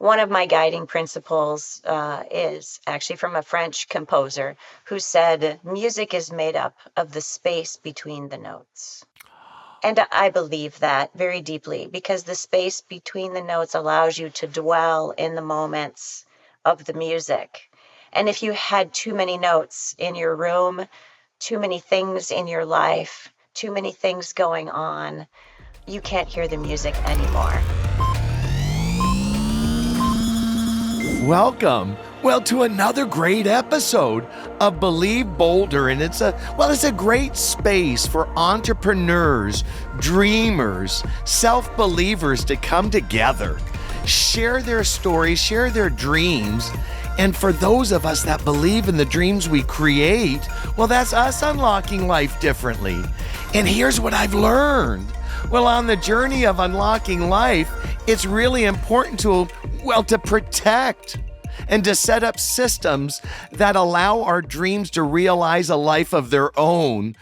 one of my guiding principles is actually from a French composer who said, music is made up of the space between the notes. And I believe that very deeply because the space between the notes allows you to dwell in the moments of the music. And if you had too many notes in your room, too many things in your life, too many things going on, you can't hear the music anymore. Welcome, to another great episode of Believe Bolder, and it's a great space for entrepreneurs, dreamers, self-believers to come together, share their stories, share their dreams, and for those of us that believe in the dreams we create, well, that's us unlocking life differently. And here's what I've learned. Well, on the journey of unlocking life, it's really important to protect and to set up systems that allow our dreams to realize a life of their own,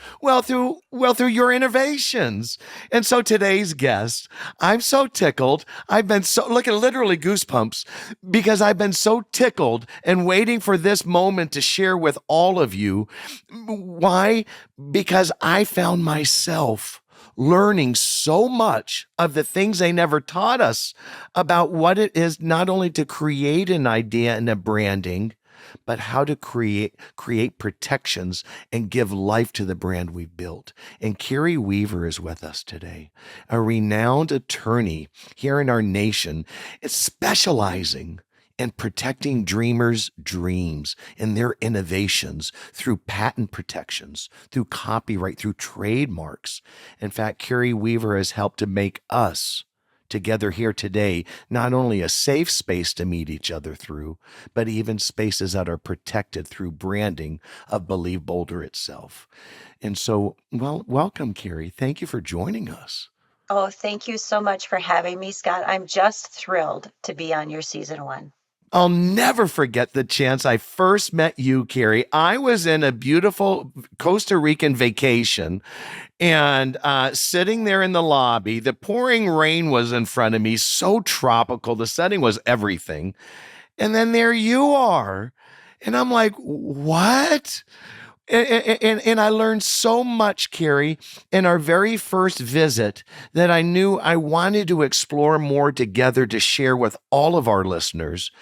through your innovations. And so today's guest, I'm so tickled. Literally goosebumps, because I've been so tickled and waiting for this moment to share with all of you. Why? Because I found myself learning so much of the things they never taught us about what it is not only to create an idea and a branding, but how to create protections and give life to the brand we've built. And Karrie Weaver is with us today, a renowned attorney here in our nation. It's specializing and protecting dreamers' dreams and their innovations through patent protections, through copyright, through trademarks. In fact, Karrie Weaver has helped to make us together here today not only a safe space to meet each other through, but even spaces that are protected through branding of Believe Bolder itself. And so, welcome, Karrie. Thank you for joining us. Oh, thank you so much for having me, Scott. I'm just thrilled to be on your season 1. I'll never forget the chance I first met you, Karrie. I was in a beautiful Costa Rican vacation and sitting there in the lobby. The pouring rain was in front of me, so tropical. The setting was everything. And then there you are. And I'm like, what? And I learned so much, Karrie, in our very first visit that I knew I wanted to explore more together to share with all of our listeners,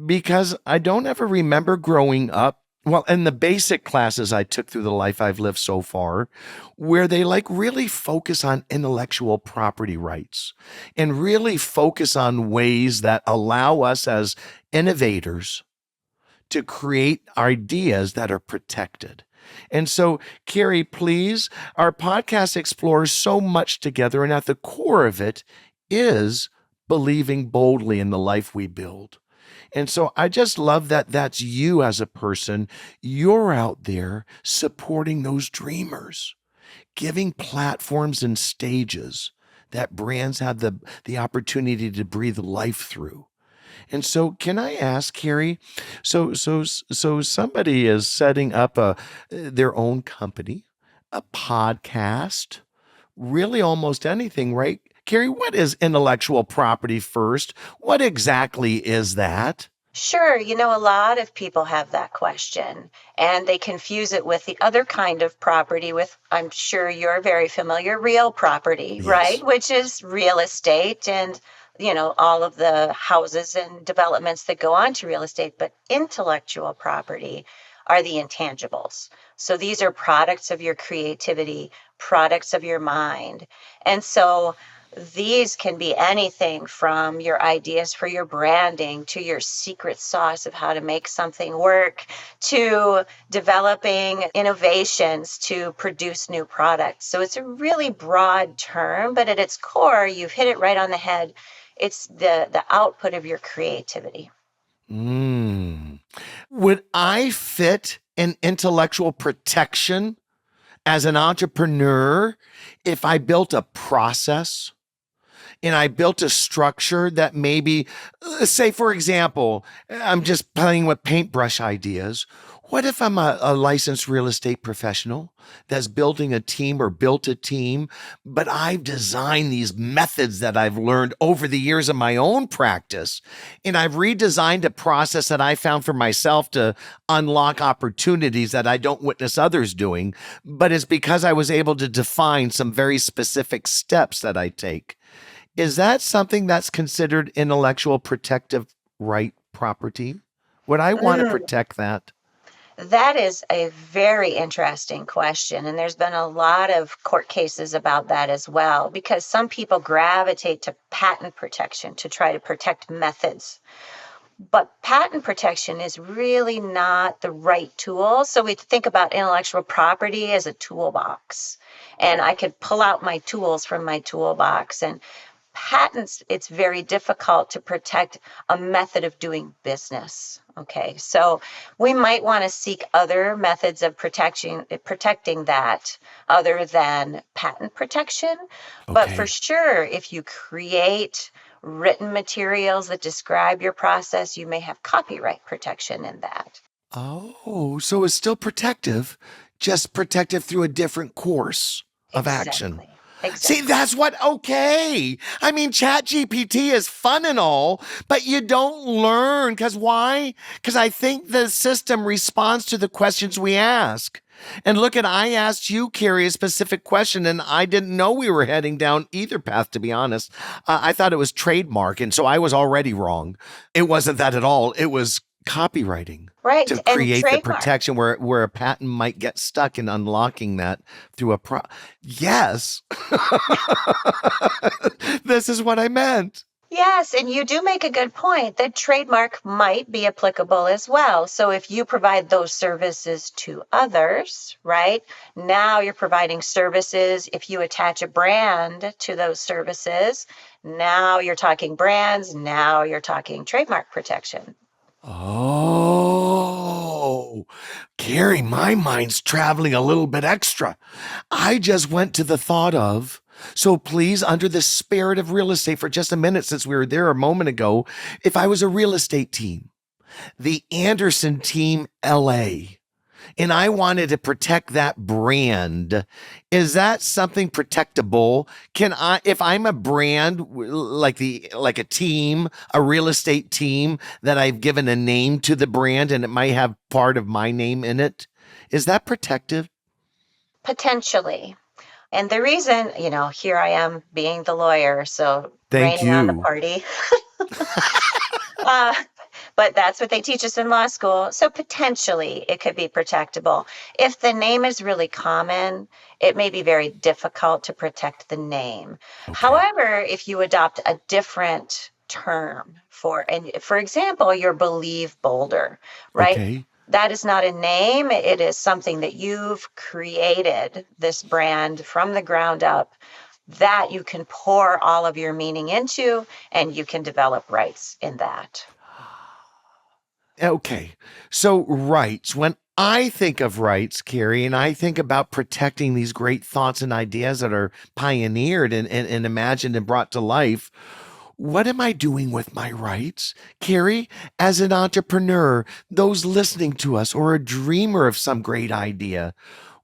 because I don't ever remember growing up, in the basic classes I took through the life I've lived so far, where they really focus on intellectual property rights and really focus on ways that allow us as innovators to create ideas that are protected. And so, Karrie, please, our podcast explores so much together, and at the core of it is believing boldly in the life we build. And so I just love that that's you as a person. You're out there supporting those dreamers, giving platforms and stages that brands have the opportunity to breathe life through. And so can I ask, Karrie, so somebody is setting up their own company, a podcast, really almost anything, right? Karrie, what is intellectual property first? What exactly is that? Sure. A lot of people have that question and they confuse it with the other kind of property with, I'm sure you're very familiar, real property, Yes. Right? Which is real estate and all of the houses and developments that go on to real estate, but intellectual property are the intangibles. So these are products of your creativity, products of your mind. And so these can be anything from your ideas for your branding to your secret sauce of how to make something work to developing innovations to produce new products. So it's a really broad term, but at its core, you've hit it right on the head. It's the output of your creativity. Would I fit in intellectual protection as an entrepreneur if I built a process and I built a structure that maybe, say, for example, I'm just playing with paintbrush ideas. What if I'm a licensed real estate professional that's building a team or built a team, but I've designed these methods that I've learned over the years of my own practice, and I've redesigned a process that I found for myself to unlock opportunities that I don't witness others doing, but it's because I was able to define some very specific steps that I take. Is that something that's considered intellectual protective right property? Would I want to Mm, protect that? that is a very interesting question. And there's been a lot of court cases about that as well, because some people gravitate to patent protection to try to protect methods. But patent protection is really not the right tool. So we think about intellectual property as a toolbox. And I could pull out my tools from my toolbox. And patents, it's very difficult to protect a method of doing business. Okay, so we might want to seek other methods of protecting that other than patent protection. But for Okay. sure, if you create written materials that describe your process, you may have copyright protection in that. Oh, so it's still protective, just protective through a different course of action. Exactly. See, Exactly. that's what, okay. I mean, Chat GPT is fun and all, but you don't learn. Because why? Because I think the system responds to the questions we ask. And look at, I asked you, Karrie, a specific question, and I didn't know we were heading down either path, to be honest. I thought it was trademark, and so I was already wrong. It wasn't that at all. It was copywriting Right. to And create the trademark. protection where a patent might get stuck in unlocking that through a yes. This is what I meant. Yes, and you do make a good point that trademark might be applicable as well. So if you provide those services to others, right? Now you're providing services. If you attach a brand to those services, now you're talking brands, now you're talking trademark protection. Oh, Karrie, my mind's traveling a little bit extra. I just went to the thought of, so please, under the spirit of real estate for just a minute, since we were there a moment ago, if I was a real estate team, the Anderson team LA, and I wanted to protect that brand, is that something protectable? Can I, if I'm a brand like a team, a real estate team that I've given a name to the brand and it might have part of my name in it, is that protective? Potentially. And the reason, here I am being the lawyer, so Thank raining on the you. party. Uh, but that's what they teach us in law school. So potentially it could be protectable. If the name is really common, it may be very difficult to protect the name. Okay. However, if you adopt a different term and for example, your Believe Boulder, right? Okay. That is not a name. It is something that you've created this brand from the ground up that you can pour all of your meaning into and you can develop rights in that. Okay. So, rights. When I think of rights, Karrie, and I think about protecting these great thoughts and ideas that are pioneered and imagined and brought to life, what am I doing with my rights? Karrie, as an entrepreneur, those listening to us, or a dreamer of some great idea,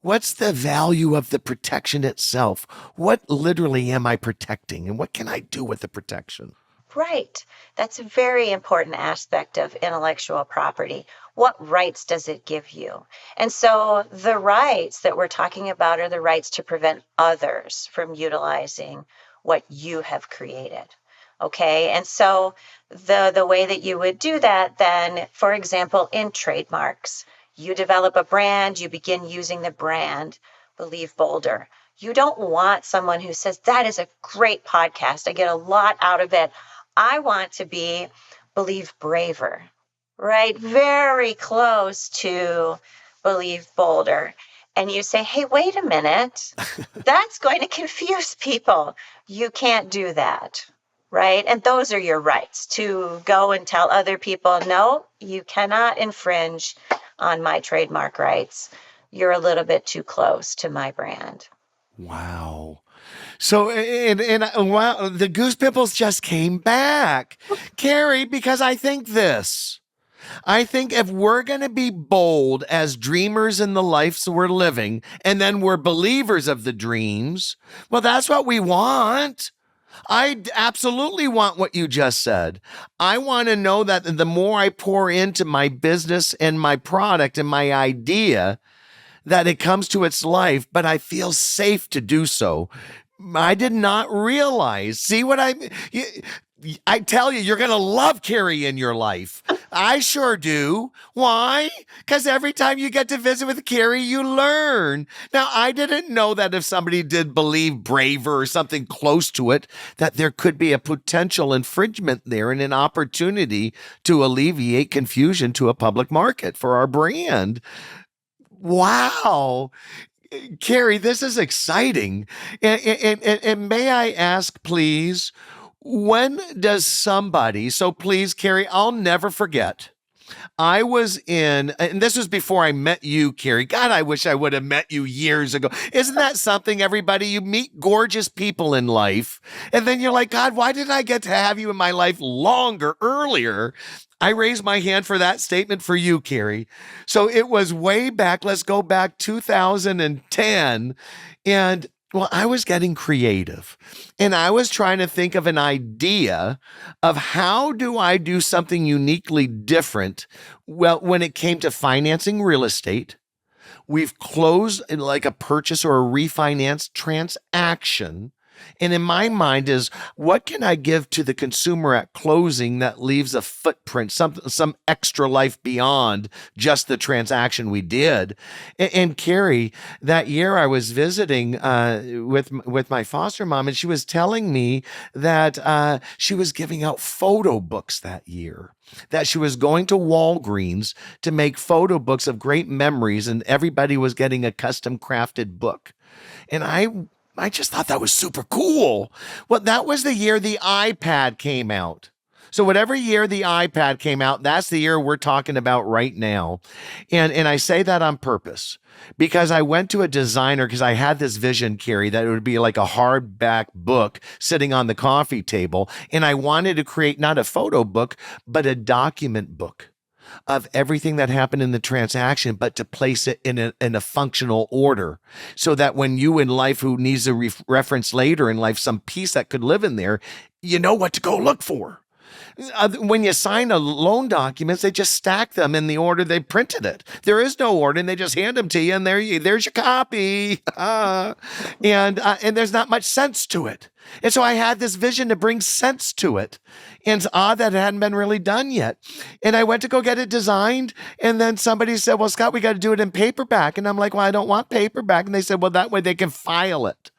what's the value of the protection itself? What literally am I protecting, and what can I do with the protection? Right. That's a very important aspect of intellectual property. What rights does it give you? And so the rights that we're talking about are the rights to prevent others from utilizing what you have created. Okay. And so the way that you would do that, then, for example, in trademarks, you develop a brand, you begin using the brand, Believe Boulder. You don't want someone who says, that is a great podcast. I get a lot out of it. I want to be Believe Braver, right? Very close to Believe Bolder. And you say, hey, wait a minute. That's going to confuse people. You can't do that, right? And those are your rights to go and tell other people, no, you cannot infringe on my trademark rights. You're a little bit too close to my brand. Wow. So, and wow, the goose pimples just came back, Karrie, because I think this. I think if we're going to be bold as dreamers in the lives we're living, and then we're believers of the dreams, well, that's what we want. I absolutely want what you just said. I want to know that the more I pour into my business and my product and my idea, that it comes to its life, but I feel safe to do so. I did not realize. See what I tell you, you're going to love Karrie in your life. I sure do. Why? Because every time you get to visit with Karrie, you learn. Now, I didn't know that if somebody did believe Braver or something close to it, that there could be a potential infringement there and an opportunity to alleviate confusion to a public market for our brand. Wow. Karrie, this is exciting. And may I ask, please, when does somebody, so please, Karrie, I'll never forget. I was in, and this was before I met you, Karrie. God, I wish I would have met you years ago. Isn't that something, everybody? You meet gorgeous people in life, and then you're like, God, why didn't I get to have you in my life longer, earlier? I raised my hand for that statement for you, Karrie. So it was way back. Let's go back 2010. And well, I was getting creative and I was trying to think of an idea of how do I do something uniquely different. Well, when it came to financing real estate, we've closed like a purchase or a refinance transaction. And in my mind is what can I give to the consumer at closing that leaves a footprint, some extra life beyond just the transaction we did. And Karrie, that year I was visiting with my foster mom, and she was telling me that she was giving out photo books that year. That she was going to Walgreens to make photo books of great memories, and everybody was getting a custom crafted book. And I just thought that was super cool. Well, that was the year the iPad came out. So whatever year the iPad came out, that's the year we're talking about right now. And I say that on purpose because I went to a designer because I had this vision, Karrie, that it would be like a hardback book sitting on the coffee table. And I wanted to create not a photo book, but a document book of everything that happened in the transaction, but to place it in a functional order so that when you in life who needs a reference later in life, some piece that could live in there, you know what to go look for. When you sign a loan documents, they just stack them in the order they printed it. There is no order, and they just hand them to you, and there's your copy. And there's not much sense to it. And so I had this vision to bring sense to it. And it's odd that it hadn't been really done yet. And I went to go get it designed. And then somebody said, well, Scott, we got to do it in paperback. And I'm like, well, I don't want paperback. And they said, well, that way they can file it.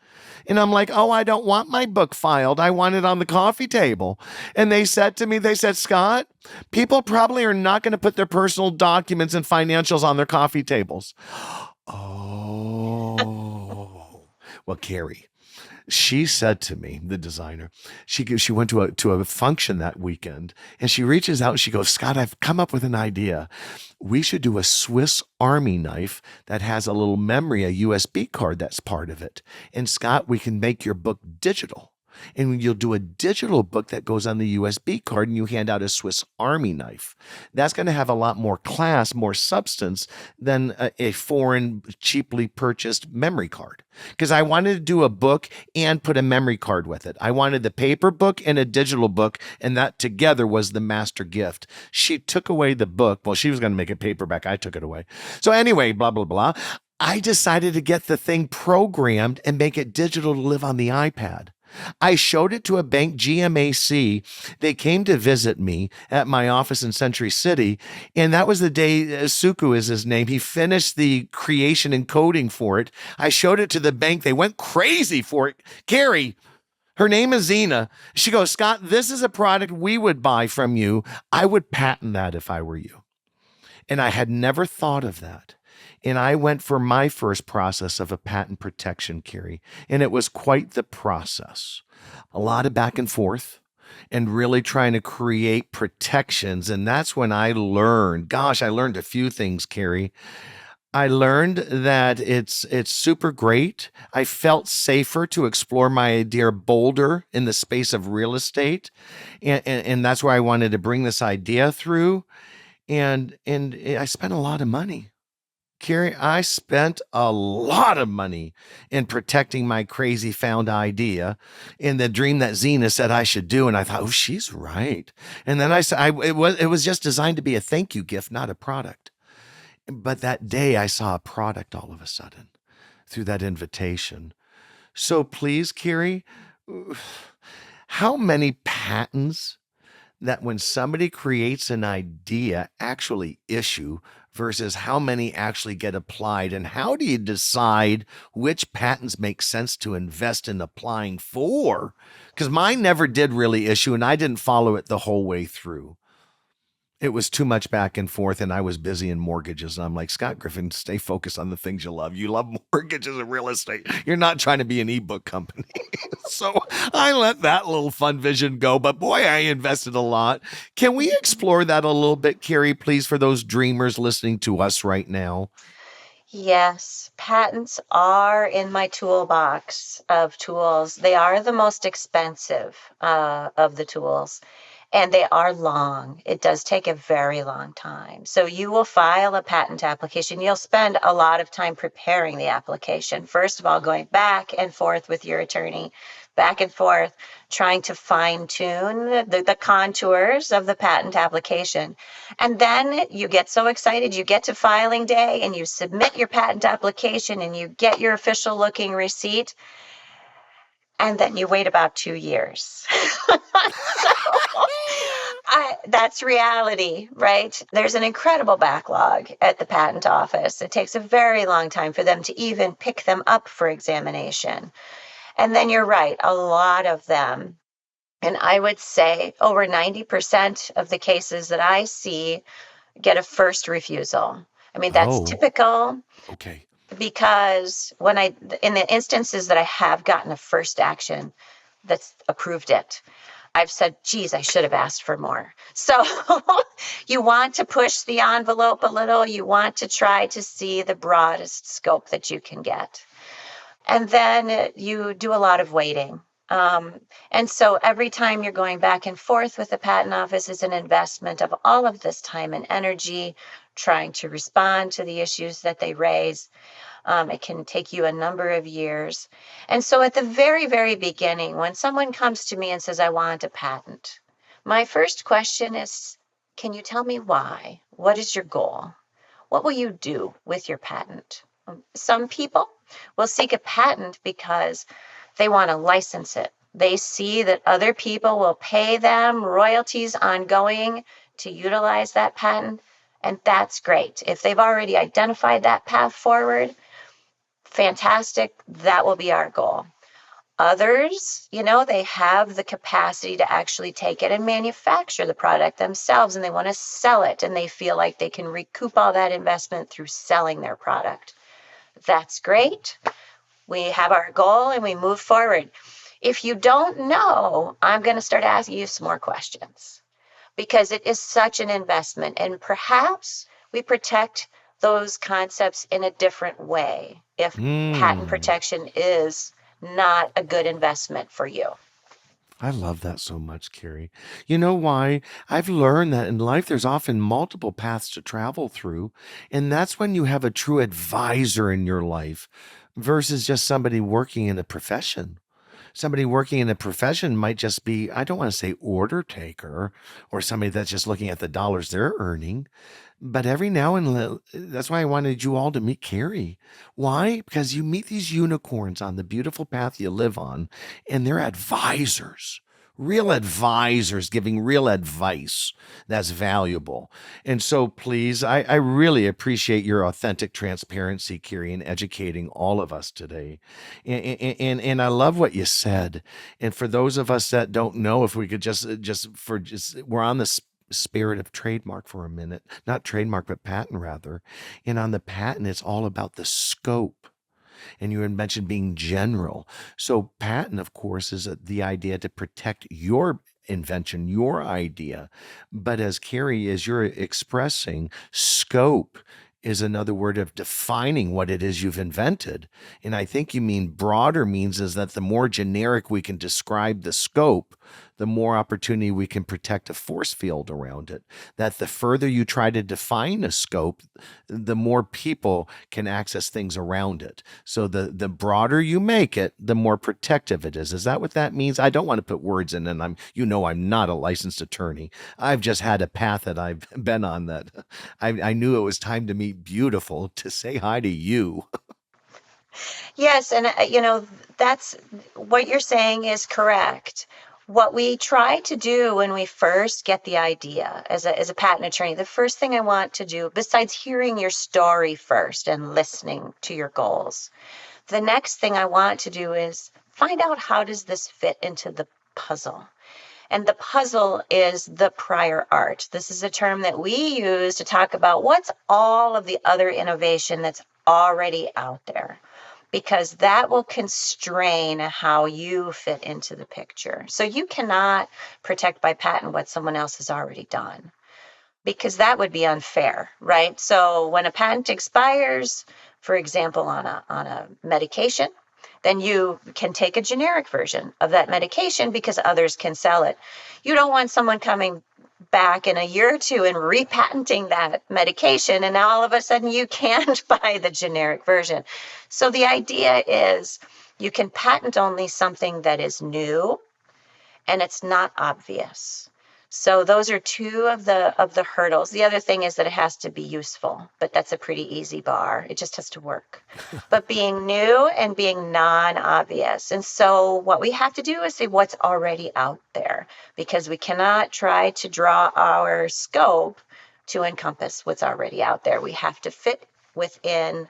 And I'm like, oh, I don't want my book filed. I want it on the coffee table. And they said to me, Scott, people probably are not going to put their personal documents and financials on their coffee tables. Oh, well, Karrie. She said to me, the designer, she went to a function that weekend and she reaches out and she goes, Scott, I've come up with an idea. We should do a Swiss Army knife that has a little memory, a USB card that's part of it. And Scott, we can make your book digital. And you'll do a digital book that goes on the USB card and you hand out a Swiss Army knife. That's going to have a lot more class, more substance than a foreign, cheaply purchased memory card. Because I wanted to do a book and put a memory card with it. I wanted the paper book and a digital book, and that together was the master gift. She took away the book. Well, she was going to make it paperback. I took it away. So anyway, blah, blah, blah. I decided to get the thing programmed and make it digital to live on the iPad. I showed it to a bank, GMAC. They came to visit me at my office in Century City, and that was the day Suku is his name. He finished the creation and coding for it. I showed it to the bank. They went crazy for it. Karrie, her name is Zena. She goes, Scott, this is a product we would buy from you. I would patent that if I were you. And I had never thought of that. And I went for my first process of a patent protection, Karrie, and it was quite the process. A lot of back and forth and really trying to create protections. And that's when I learned, I learned a few things, Karrie. I learned that it's super great. I felt safer to explore my idea bolder in the space of real estate. And that's where I wanted to bring this idea through. And I spent a lot of money. Carrie, I spent a lot of money in protecting my crazy found idea in the dream that Zena said I should do. And I thought, oh, she's right. And then I said, it was just designed to be a thank you gift, not a product. But that day I saw a product all of a sudden through that invitation. So please, Carrie, how many patents that when somebody creates an idea actually issue versus how many actually get applied? And how do you decide which patents make sense to invest in applying for? Because mine never did really issue and I didn't follow it the whole way through. It was too much back and forth, and I was busy in mortgages. And I'm like, Scott Griffin, stay focused on the things you love. You love mortgages and real estate. You're not trying to be an ebook company. So I let that little fun vision go. But boy, I invested a lot. Can we explore that a little bit, Carrie, please, for those dreamers listening to us right now? Yes, patents are in my toolbox of tools. They are the most expensive of the tools, and they are long. It does take a very long time. So you will file a patent application. You'll spend a lot of time preparing the application. First of all, going back and forth with your attorney, back and forth, trying to fine tune the contours of the patent application. And then you get so excited, you get to filing day and you submit your patent application and you get your official looking receipt. And then you wait about 2 years. So that's reality, right? There's an incredible backlog at the patent office. It takes a very long time for them to even pick them up for examination. And then you're right, a lot of them, and I would say over 90% of the cases that I see get a first refusal. I mean, that's Oh, typical okay. because in the instances that I have gotten a first action that's approved it, I've said, geez, I should have asked for more. So you want to push the envelope a little. You want to try to see the broadest scope that you can get. And then you do a lot of waiting. And so every time you're going back and forth with the patent office is an investment of all of this time and energy trying to respond to the issues that they raise. It can take you a number of years. And so at the very, very beginning, when someone comes to me and says, I want a patent, my first question is, can you tell me why? What is your goal? What will you do with your patent? Some people will seek a patent because they want to license it. They see that other people will pay them royalties ongoing to utilize that patent, and that's great. If they've already identified that path forward, fantastic. That will be our goal. Others, they have the capacity to actually take it and manufacture the product themselves, and they want to sell it, and they feel like they can recoup all that investment through selling their product. That's great. We have our goal and we move forward. If you don't know, I'm going to start asking you some more questions because it is such an investment. And perhaps we protect those concepts in a different way if patent Hmm. protection is not a good investment for you. I love that so much, Carrie. You know why? I've learned that in life there's often multiple paths to travel through, and that's when you have a true advisor in your life versus just somebody working in a profession. Somebody working in a profession might just be, I don't want to say order taker or somebody that's just looking at the dollars they're earning. But every now and that's why I wanted you all to meet Carrie. Why? Because you meet these unicorns on the beautiful path you live on, and they're advisors, real advisors giving real advice that's valuable. And so, please, I really appreciate your authentic transparency, Carrie, in educating all of us today. And I love what you said. And for those of us that don't know, if we could we're on the spirit of trademark for a minute, not trademark, but patent rather. And on the patent, it's all about the scope. And you had mentioned being general. So, patent, of course, is the idea to protect your invention, your idea. But as Carrie, as you're expressing, scope is another word of defining what it is you've invented. And I think you mean broader means is that the more generic we can describe the scope, the more opportunity we can protect a force field around it. That the further you try to define a scope, the more people can access things around it. So the broader you make it, the more protective it is. Is that what that means? I don't want to put words in, and I'm not a licensed attorney. I've just had a path that I've been on that I knew it was time to meet beautiful to say hi to you. Yes, and that's what you're saying is correct. What we try to do when we first get the idea as a patent attorney, the first thing I want to do, besides hearing your story first and listening to your goals, the next thing I want to do is find out how does this fit into the puzzle. And the puzzle is the prior art. This is a term that we use to talk about what's all of the other innovation that's already out there, because that will constrain how you fit into the picture. So you cannot protect by patent what someone else has already done, because that would be unfair, right? So when a patent expires, for example, on a medication, then you can take a generic version of that medication because others can sell it. You don't want someone coming back in a year or two and repatenting that medication, and now all of a sudden you can't buy the generic version. So the idea is you can patent only something that is new and it's not obvious. So those are two of the hurdles. The other thing is that it has to be useful, but that's a pretty easy bar. It just has to work. But being new and being non-obvious. And so what we have to do is say what's already out there, because we cannot try to draw our scope to encompass what's already out there. We have to fit within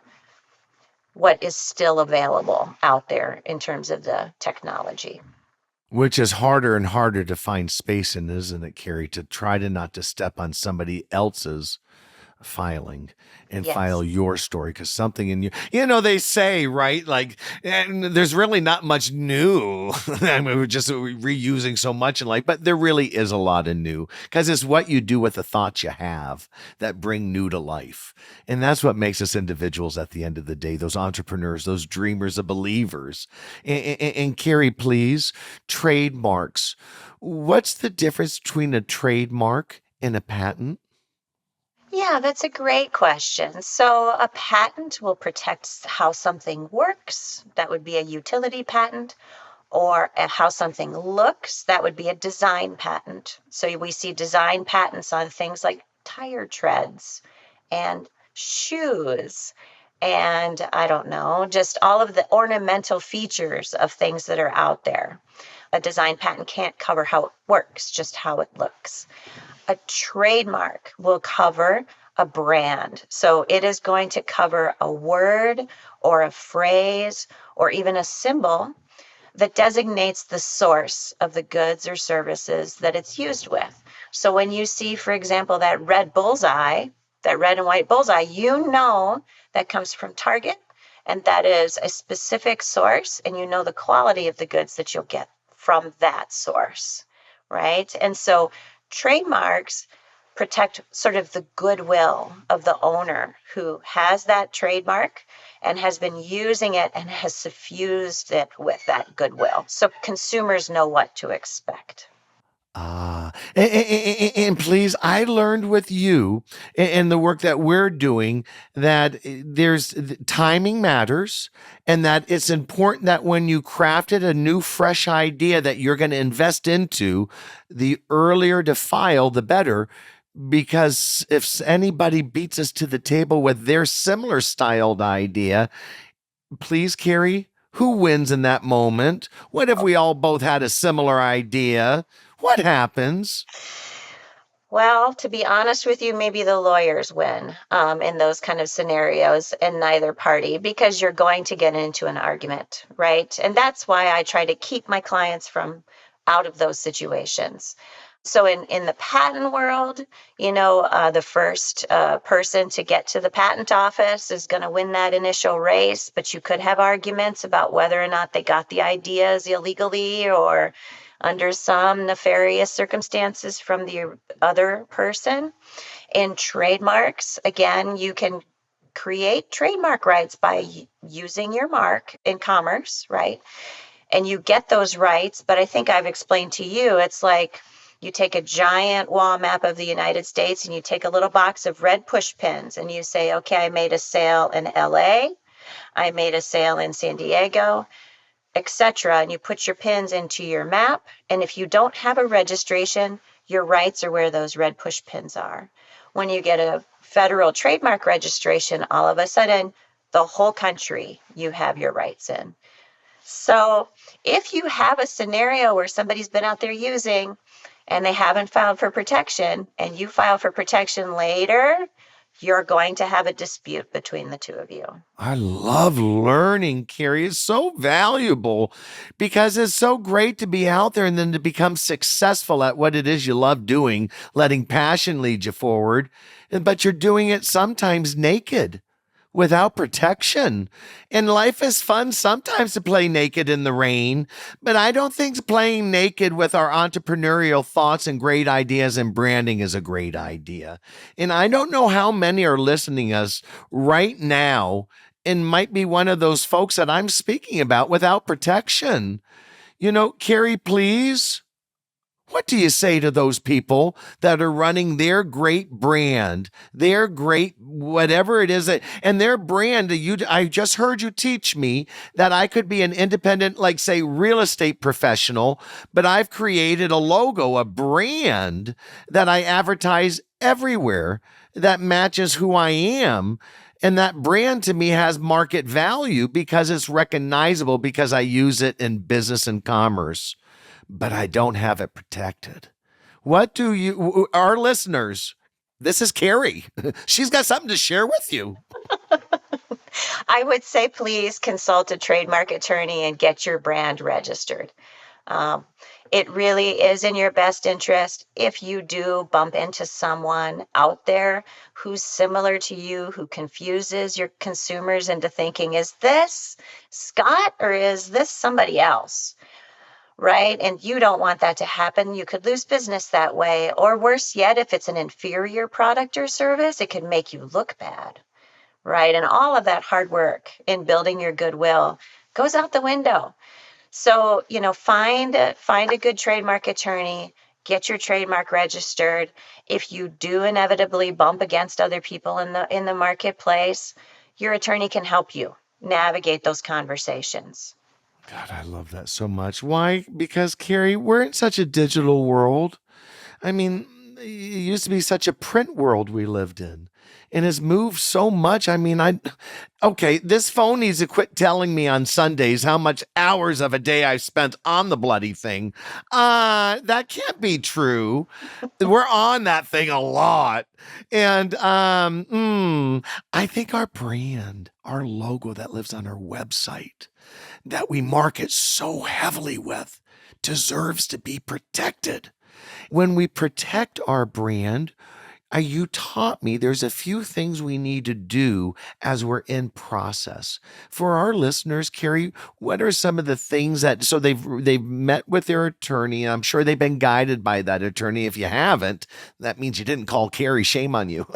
what is still available out there in terms of the technology. Which is harder and harder to find space in, isn't it, Karrie? To try to not to step on somebody else's filing and file Yes. your story, because something in they say, right, like, and there's really not much new. I mean, we're just reusing so much in life, but there really is a lot of new, because it's what you do with the thoughts you have that bring new to life. And that's what makes us individuals at the end of the day, those entrepreneurs, those dreamers, the believers. And Karrie, please, trademarks, what's the difference between a trademark and a patent? Yeah, that's a great question. So, a patent will protect how something works. That would be a utility patent. Or how something looks. That would be a design patent. So, we see design patents on things like tire treads and shoes. And I don't know, just all of the ornamental features of things that are out there. A design patent can't cover how it works, just how it looks. A trademark will cover a brand. So it is going to cover a word or a phrase or even a symbol that designates the source of the goods or services that it's used with. So when you see, for example, that red bullseye, that red and white bullseye, you know that comes from Target, and that is a specific source, and you know the quality of the goods that you'll get from that source, right? And so trademarks protect sort of the goodwill of the owner who has that trademark and has been using it and has suffused it with that goodwill. So consumers know what to expect. And please, I learned with you and the work that we're doing that there's timing matters, and that it's important that when you crafted a new, fresh idea that you're going to invest into, the earlier to file, the better. Because if anybody beats us to the table with their similar styled idea, please, Karrie, who wins in that moment? What if we all both had a similar idea? What happens? Well, to be honest with you, maybe the lawyers win in those kind of scenarios, and neither party, because you're going to get into an argument, right? And that's why I try to keep my clients from out of those situations. So in the patent world, the first person to get to the patent office is going to win that initial race, but you could have arguments about whether or not they got the ideas illegally or under some nefarious circumstances from the other person. In trademarks, again, you can create trademark rights by using your mark in commerce, right? and you get those rights. But I think I've explained to you, it's like you take a giant wall map of the United States and you take a little box of red push pins and you say, okay, I made a sale in LA, I made a sale in San Diego, etc. And you put your pins into your map. And if you don't have a registration, your rights are where those red push pins are. When you get a federal trademark registration, all of a sudden, the whole country you have your rights in. So if you have a scenario where somebody's been out there using and they haven't filed for protection and you file for protection later, you're going to have a dispute between the two of you. I love learning, Karrie. It's so valuable because it's so great to be out there and then to become successful at what it is you love doing, letting passion lead you forward. But you're doing it sometimes naked, without protection. And life is fun sometimes to play naked in the rain, but I don't think playing naked with our entrepreneurial thoughts and great ideas and branding is a great idea. And I don't know how many are listening us right now and might be one of those folks that I'm speaking about without protection. Karrie, please. What do you say to those people that are running their great brand, their great whatever it is, and their brand? I just heard you teach me that I could be an independent, like say, real estate professional, but I've created a logo, a brand that I advertise everywhere that matches who I am. And that brand to me has market value because it's recognizable because I use it in business and commerce, but I don't have it protected. What do our listeners, this is Karrie. She's got something to share with you. I would say, please consult a trademark attorney and get your brand registered. It really is in your best interest if you do bump into someone out there who's similar to you, who confuses your consumers into thinking, is this Scott or is this somebody else? Right? And you don't want that to happen. You could lose business that way. Or worse yet, if it's an inferior product or service, it could make you look bad. Right? And all of that hard work in building your goodwill goes out the window. So, find a good trademark attorney, get your trademark registered. If you do inevitably bump against other people in the marketplace, your attorney can help you navigate those conversations. God, I love that so much. Why? Because, Karrie, we're in such a digital world. I mean, it used to be such a print world we lived in and has moved so much. I mean, okay, this phone needs to quit telling me on Sundays how much hours of a day I've spent on the bloody thing. That can't be true. We're on that thing a lot. And I think our brand, our logo that lives on our website, that we market so heavily with, deserves to be protected. When we protect our brand, you taught me there's a few things we need to do as we're in process. For our listeners, Karrie, what are some of the things so they've met with their attorney? I'm sure they've been guided by that attorney. If you haven't, that means you didn't call Karrie. Shame on you.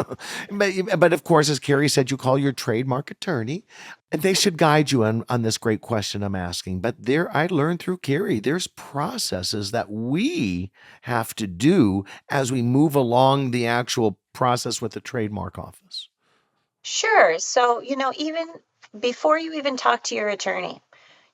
but of course, as Karrie said, you call your trademark attorney. And they should guide you on this great question I'm asking. But I learned through Karrie, there's processes that we have to do as we move along the actual process with the trademark office. Sure. So, even before you even talk to your attorney,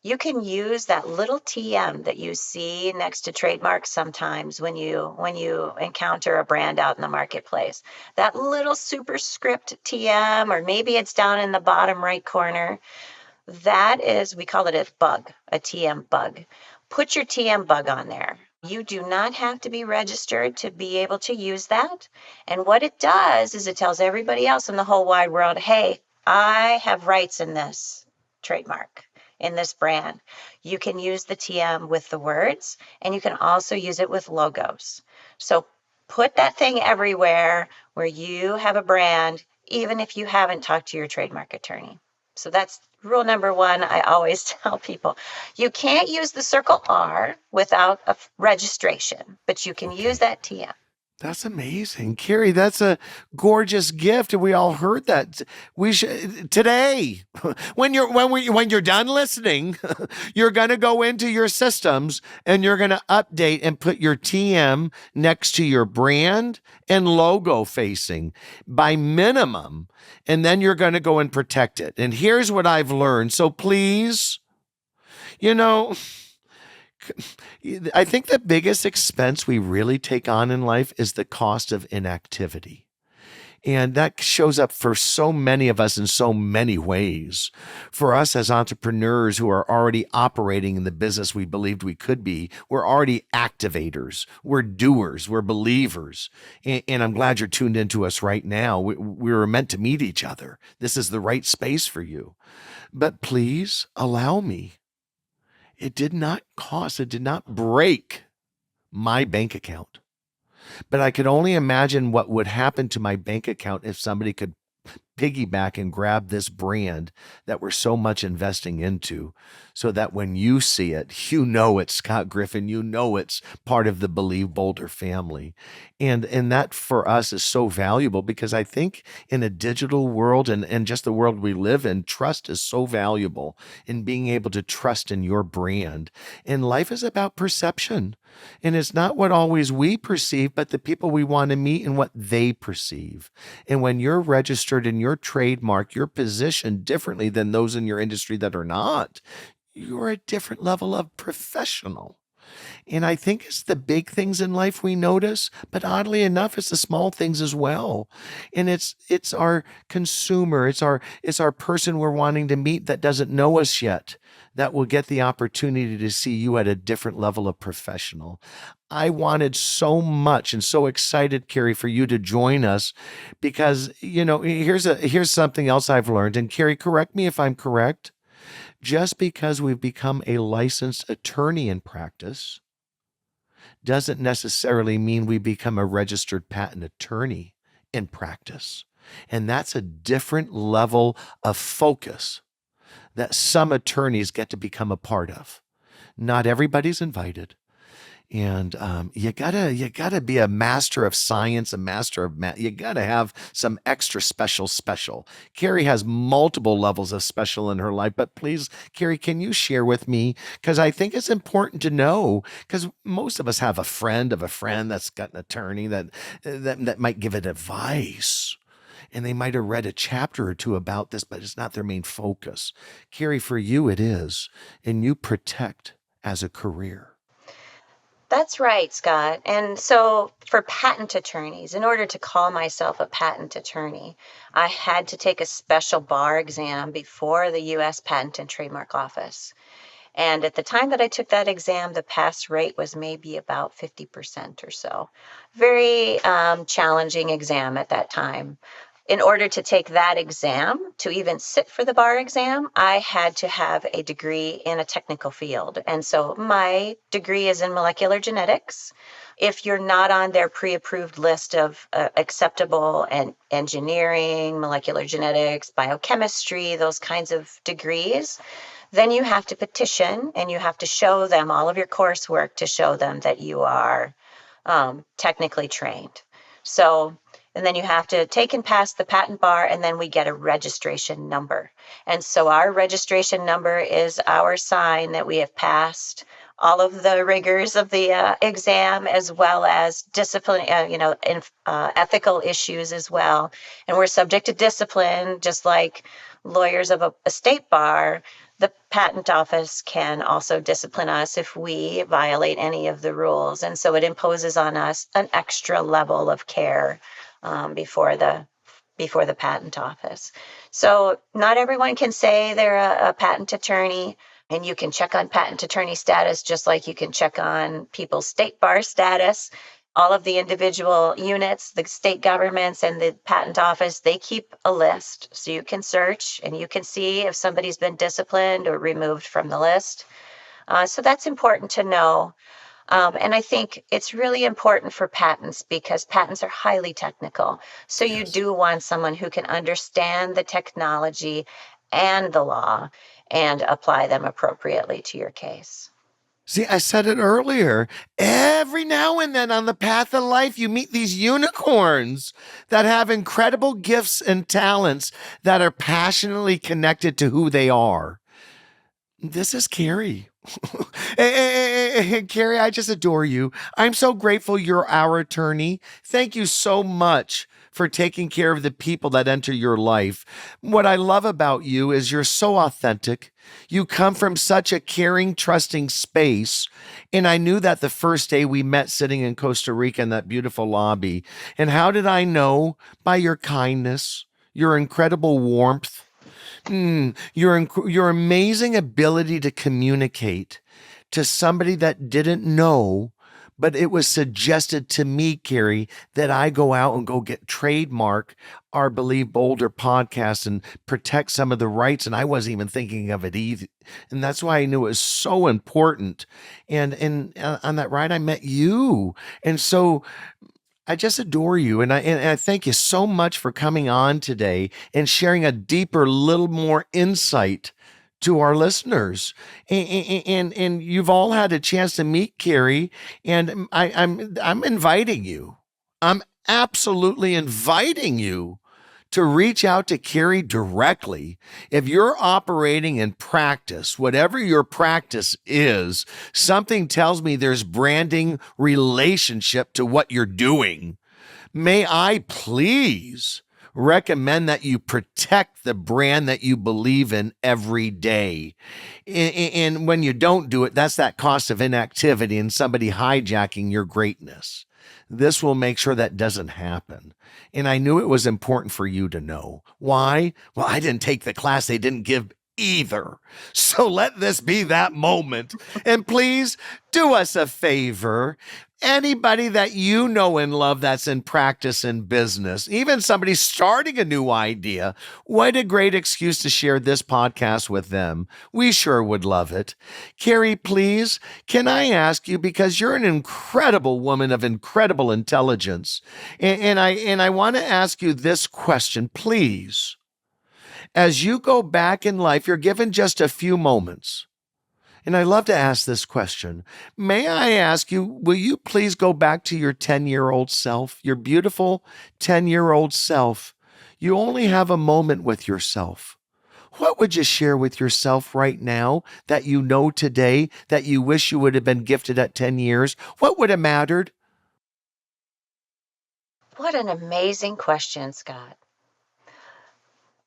you can use that little TM that you see next to trademarks sometimes when you encounter a brand out in the marketplace. That little superscript TM, or maybe it's down in the bottom right corner. That is, we call it a bug, a TM bug. Put your TM bug on there. You do not have to be registered to be able to use that. And what it does is it tells everybody else in the whole wide world, hey, I have rights in this trademark, in this brand. You can use the TM with the words, and you can also use it with logos. So put that thing everywhere where you have a brand, even if you haven't talked to your trademark attorney. So that's rule number one. I always tell people, you can't use the circle R without a registration, but you can use that TM. That's amazing. Karrie, that's a gorgeous gift. And we all heard that. We should today, when you're done listening, you're gonna go into your systems and you're gonna update and put your TM next to your brand and logo facing by minimum. And then you're gonna go and protect it. And here's what I've learned. So please, you know, I think the biggest expense we really take on in life is the cost of inactivity. And that shows up for so many of us in so many ways. For us as entrepreneurs who are already operating in the business we believed we could be, we're already activators, we're doers, we're believers. And I'm glad you're tuned into us right now. We were meant to meet each other. This is the right space for you. But please allow me. It did not cost, it did not break my bank account. But I could only imagine what would happen to my bank account if somebody could piggyback and grab this brand that we're so much investing into, so that when you see it, you know it's Scott Griffin, you know it's part of the Believe Boulder family. And that for us is so valuable, because I think in a digital world and just the world we live in, trust is so valuable in being able to trust in your brand. And life is about perception. And it's not what always we perceive, but the people we want to meet and what they perceive. And when you're registered in your trademark, you're positioned differently than those in your industry that are not. You're a different level of professional. And I think it's the big things in life we notice, but oddly enough, it's the small things as well. And it's our consumer, it's our person we're wanting to meet that doesn't know us yet, that will get the opportunity to see you at a different level of professional. I wanted so much and so excited, Karrie, for you to join us, because here's something else I've learned. And Karrie, correct me if I'm correct. Just because we've become a licensed attorney in practice doesn't necessarily mean we become a registered patent attorney in practice. And that's a different level of focus that some attorneys get to become a part of. Not everybody's invited. And you gotta be a master of science, a master of math. You gotta have some extra special. Karrie has multiple levels of special in her life, but please, Karrie, can you share with me? Because I think it's important to know. Because most of us have a friend of a friend that's got an attorney that might give it advice. And they might have read a chapter or two about this, but it's not their main focus. Karrie, for you, it is, and you protect as a career. That's right, Scott. And so for patent attorneys, in order to call myself a patent attorney, I had to take a special bar exam before the US Patent and Trademark Office. And at the time that I took that exam, the pass rate was maybe about 50% or so. Very challenging exam at that time. In order to take that exam, to even sit for the bar exam, I had to have a degree in a technical field. And so my degree is in molecular genetics. If you're not on their pre-approved list of acceptable and engineering, molecular genetics, biochemistry, those kinds of degrees, then you have to petition and you have to show them all of your coursework to show them that you are technically trained. So, and then you have to take and pass the patent bar, and then we get a registration number. And so our registration number is our sign that we have passed all of the rigors of the exam, as well as discipline, ethical issues as well. And we're subject to discipline, just like lawyers of a state bar. The patent office can also discipline us if we violate any of the rules. And so it imposes on us an extra level of care before the patent office. So not everyone can say they're a patent attorney, and you can check on patent attorney status just like you can check on people's state bar status. All of the individual units, the state governments and the patent office, they keep a list. So you can search and you can see if somebody's been disciplined or removed from the list. So that's important to know. And I think it's really important for patents because patents are highly technical. So you Yes. do want someone who can understand the technology and the law and apply them appropriately to your case. See, I said it earlier. Every now and then on the path of life, you meet these unicorns that have incredible gifts and talents that are passionately connected to who they are. This is Karrie. Karrie, I just adore you. I'm so grateful you're our attorney. Thank you so much for taking care of the people that enter your life. What I love about you is you're so authentic. You come from such a caring, trusting space. And I knew that the first day we met sitting in Costa Rica in that beautiful lobby. And how did I know? By your kindness, your incredible warmth, your amazing ability to communicate to somebody that didn't know, but it was suggested to me, Karrie, that I go out and go get trademark our Believe Bolder podcast and protect some of the rights. And I wasn't even thinking of it either. And that's why I knew it was so important. And on that ride, I met you. And so I just adore you. And I thank you so much for coming on today and sharing a deeper, little more insight to our listeners. And you've all had a chance to meet Karrie, and I'm inviting you. I'm absolutely inviting you to reach out to Karrie directly. If you're operating in practice, whatever your practice is, something tells me there's branding relationship to what you're doing. May I please recommend that you protect the brand that you believe in every day. And when you don't do it, that's that cost of inactivity and somebody hijacking your greatness. This will make sure that doesn't happen. And I knew it was important for you to know. Why? Well, I didn't take the class they didn't give either. So let this be that moment. And please do us a favor. Anybody that you know and love that's in practice in business, even somebody starting a new idea, what a great excuse to share this podcast with them. We sure would love it. Karrie, please, can I ask you, because you're an incredible woman of incredible intelligence, and I want to ask you this question, please. As you go back in life, you're given just a few moments. And I love to ask this question. May I ask you, will you please go back to your 10-year-old self, your beautiful 10-year-old self? You only have a moment with yourself. What would you share with yourself right now that you know today that you wish you would have been gifted at 10 years? What would have mattered? What an amazing question, Scott.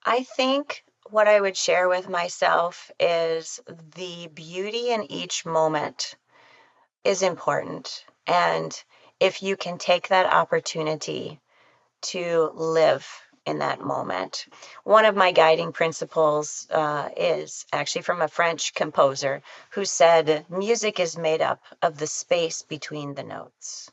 I think what I would share with myself is the beauty in each moment is important. And if you can take that opportunity to live in that moment. One of my guiding principles is actually from a French composer who said, music is made up of the space between the notes.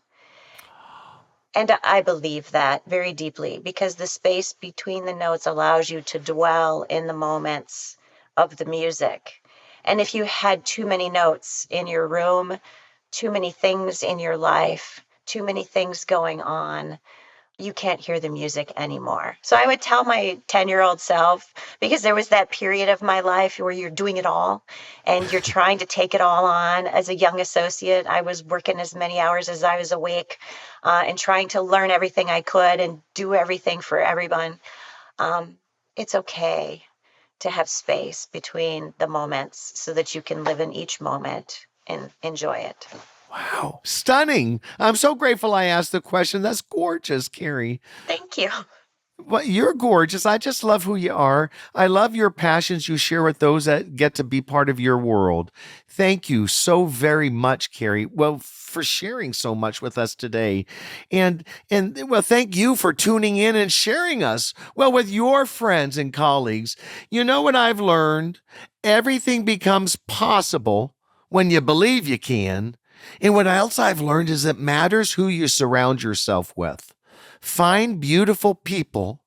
And I believe that very deeply because the space between the notes allows you to dwell in the moments of the music. And if you had too many notes in your room, too many things in your life, too many things going on, you can't hear the music anymore. So I would tell my 10-year-old self, because there was that period of my life where you're doing it all and you're trying to take it all on. As a young associate, I was working as many hours as I was awake and trying to learn everything I could and do everything for everyone. It's okay to have space between the moments so that you can live in each moment and enjoy it. Wow. Stunning. I'm so grateful I asked the question. That's gorgeous, Karrie. Thank you. Well, you're gorgeous. I just love who you are. I love your passions you share with those that get to be part of your world. Thank you so very much, Karrie. Well, for sharing so much with us today. And well, thank you for tuning in and sharing us, well, with your friends and colleagues. You know what I've learned? Everything becomes possible when you believe you can. And what else I've learned is it matters who you surround yourself with. Find beautiful people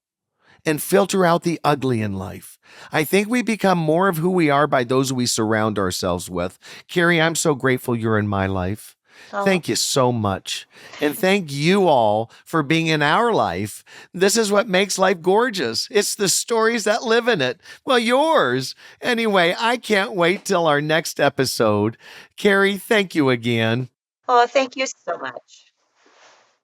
and filter out the ugly in life. I think we become more of who we are by those we surround ourselves with. Karrie, I'm so grateful you're in my life. Oh, Thank you so much. And thank you all for being in our life. This is what makes life gorgeous. It's the stories that live in it. Well, yours. Anyway, I can't wait till our next episode. Karrie, thank you again. oh, thank you so much.